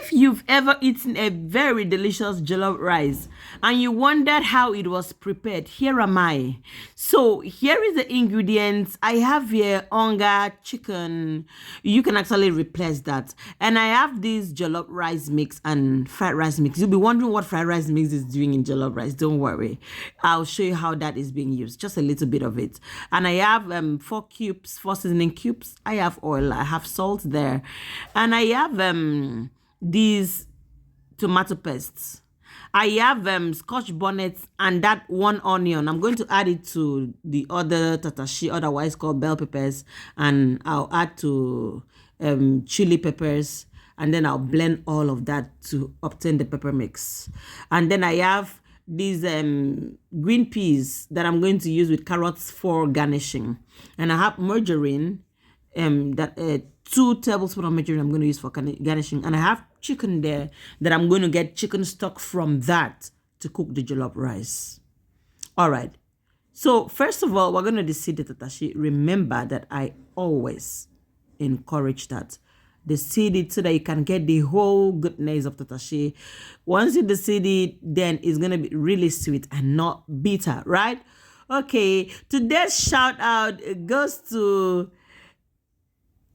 If you've ever eaten a very delicious jollof rice and you wondered how it was prepared, here am I. So here is the ingredients. I have here Onga chicken. You can actually replace that. And I have this jollof rice mix and fried rice mix. You'll be wondering what fried rice mix is doing in jollof rice. Don't worry. I'll show you how that is being used. Just a little bit of it. And I have 4 seasoning cubes. I have oil. I have salt there. And I have these tomato pastes. I have scotch bonnet and that 1 onion. I'm going to add it to the other tatashi, otherwise called bell peppers, and I'll add to chili peppers, and then I'll blend all of that to obtain the pepper mix. And then I have these green peas that I'm going to use with carrots for garnishing, and I have margarine, 2 tablespoons of margarine I'm going to use for garnishing, and I have chicken there that I'm going to get chicken stock from that to cook the jollof rice. All right. So first of all, we're going to deseed the tatashi. Remember that I always encourage that. Deseed it so that you can get the whole goodness of tatashi. Once you deseed it, then it's going to be really sweet and not bitter, right? Okay. Today's shout out goes to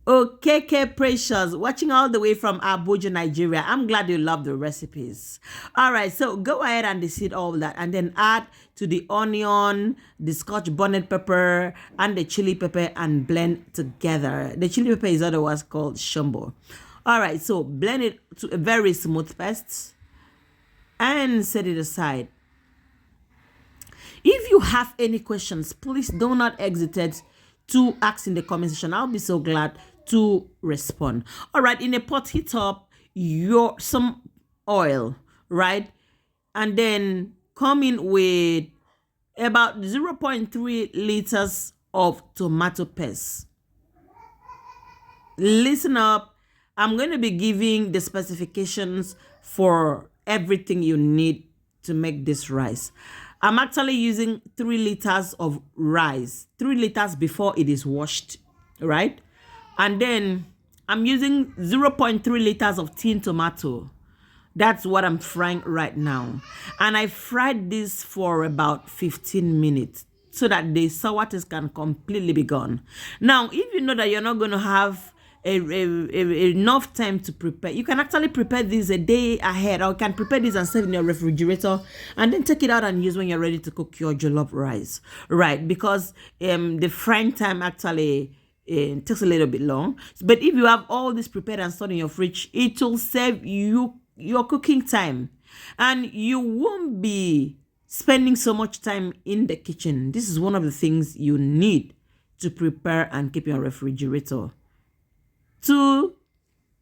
OKK Precious, watching all the way from Abuja, Nigeria. I'm glad you love the recipes. All right, so go ahead and deseed all that, and then add to the onion, the scotch bonnet pepper, and the chili pepper, and blend together. The chili pepper is otherwise called shombo. All right, so blend it to a very smooth paste and set it aside. If you have any questions, please do not hesitate to ask in the comment section. I'll be so glad to respond. All right, in a pot, heat up some oil, right? And then come in with about 0.3 liters of tomato paste. Listen up. I'm going to be giving the specifications for everything you need to make this rice. I'm actually using 3 liters of rice, 3 liters before it is washed, right? And then I'm using 0.3 liters of tin tomato. That's what I'm frying right now. And I fried this for about 15 minutes so that the sour taste can completely be gone. Now, if you know that you're not going to have enough time to prepare, you can actually prepare this a day ahead, or you can prepare this and save in your refrigerator and then take it out and use when you're ready to cook your jollof rice, right? Because the frying time actually takes a little bit long. But if you have all this prepared and stored in your fridge, it will save you your cooking time, and you won't be spending so much time in the kitchen. This is one of the things you need to prepare and keep in your refrigerator to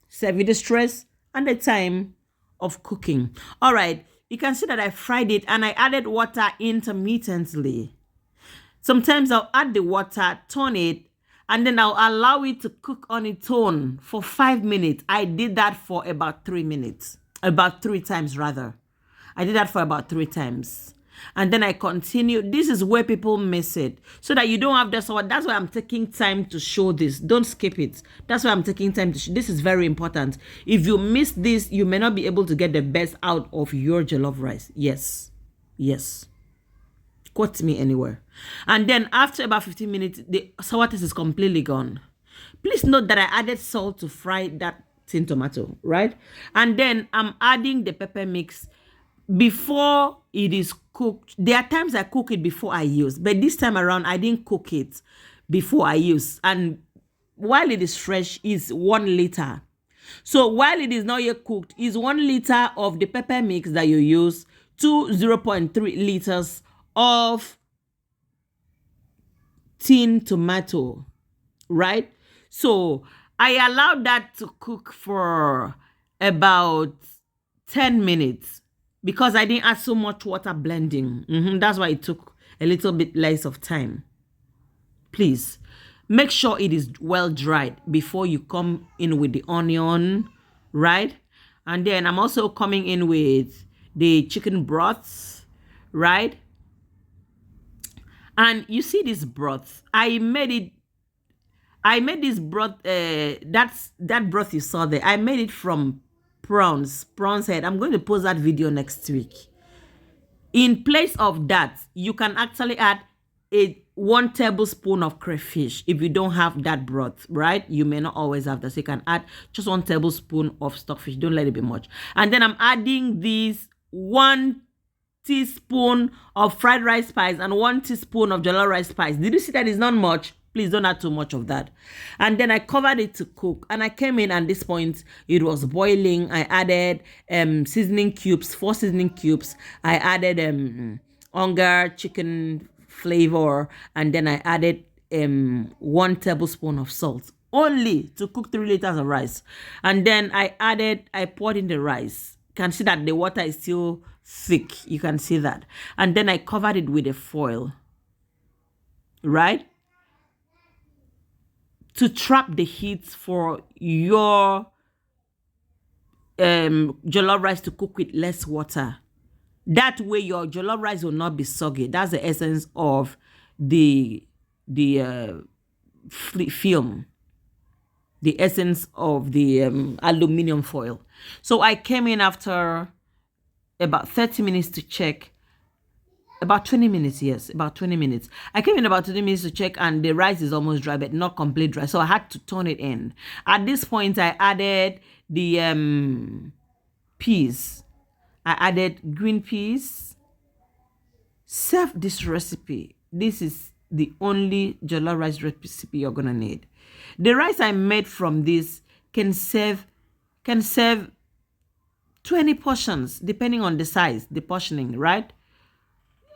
save you the stress and the time of cooking. All right, you can see that I fried it and I added water intermittently. Sometimes I'll add the water, turn it, and then I'll allow it to cook on its own for 5 minutes. I did that for about 3 minutes, about 3 times rather. I did that for about 3 times. And then I continue. This is where people miss it, so that you don't have this. So that's why I'm taking time to show this. Don't skip it. That's why I'm taking time to show. This is very important. If you miss this, you may not be able to get the best out of your jollof rice. Yes. Yes. Quote me anywhere. And then after about 15 minutes, the sour taste is completely gone. Please note that I added salt to fry that tin tomato, right? And then I'm adding the pepper mix before it is cooked. There are times I cook it before I use, but this time around I didn't cook it before I use. And while it is fresh, is 1 liter. So while it is not yet cooked, is 1 liter of the pepper mix that you use to 0.3 liters of tin tomato, right? So I allowed that to cook for about 10 minutes because I didn't add so much water blending. That's why it took a little bit less of time. Please make sure it is well dried before you come in with the onion, right? And then I'm also coming in with the chicken broth, right? And you see this broth, I made this broth, that broth you saw there, I made it from prawns head. I'm going to post that video next week. In place of that, you can actually add 1 tablespoon of crayfish if you don't have that broth, right? You may not always have that, so you can add just 1 tablespoon of stockfish. Don't let it be much. And then I'm adding this 1 teaspoon of fried rice spice and 1 teaspoon of jollof rice spice. Did you see that? It's not much. Please don't add too much of that. And then I covered it to cook, and I came in at this point, it was boiling. I added seasoning cubes, 4 seasoning cubes. I added Onga chicken flavor, and then I added 1 tablespoon of salt, only to cook 3 liters of rice. And then I poured in the rice. You can see that the water is still thick. You can see that. And then I covered it with a foil, right? To trap the heat for your jollof rice to cook with less water. That way your jollof rice will not be soggy. That's the essence of the film, the essence of the aluminum foil. So I came in after about 30 minutes to check. About 20 minutes, yes, about 20 minutes. I came in about 20 minutes to check, and the rice is almost dry, but not completely dry. So I had to turn it in. At this point, I added the peas. I added green peas. Serve this recipe. This is the only jollof rice recipe you're gonna need. The rice I made from this can serve 20 portions, depending on the size, the portioning, right?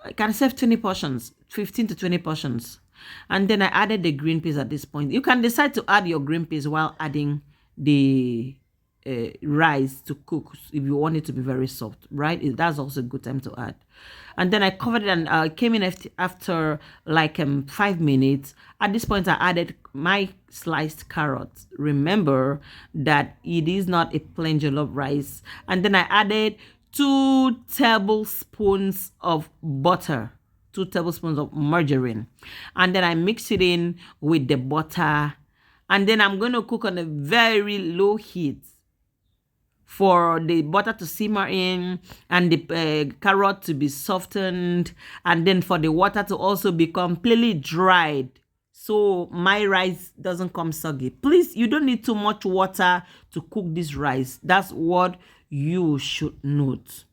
I can serve 20 portions, 15 to 20 portions. And then I added the green peas at this point. You can decide to add your green peas while adding the rice to cook if you want it to be very soft, right? That's also a good time to add. And then I covered it, and came in after like 5 minutes. At this point, I added my sliced carrots. Remember that it is not a plain jollof rice. And then I added 2 tablespoons of butter, 2 tablespoons of margarine. And then I mix it in with the butter. And then I'm going to cook on a very low heat for the butter to simmer in and the carrot to be softened, and then for the water to also be completely dried, so my rice doesn't come soggy. Please, you don't need too much water to cook this rice. That's what you should note,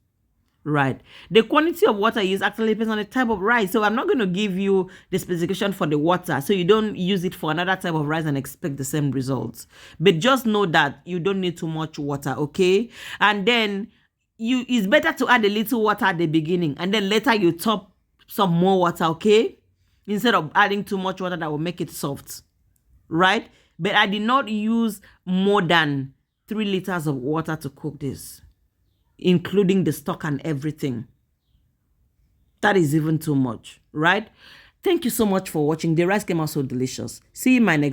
right? The quantity of water you use actually depends on the type of rice. So I'm not going to give you the specification for the water, so you don't use it for another type of rice and expect the same results. But just know that you don't need too much water, okay? And then it's better to add a little water at the beginning, and then later you top some more water, okay? Instead of adding too much water that will make it soft, right? But I did not use more than 3 liters of water to cook this, including the stock and everything. That is even too much, right? Thank you so much for watching. The rice came out so delicious. See you in my next video.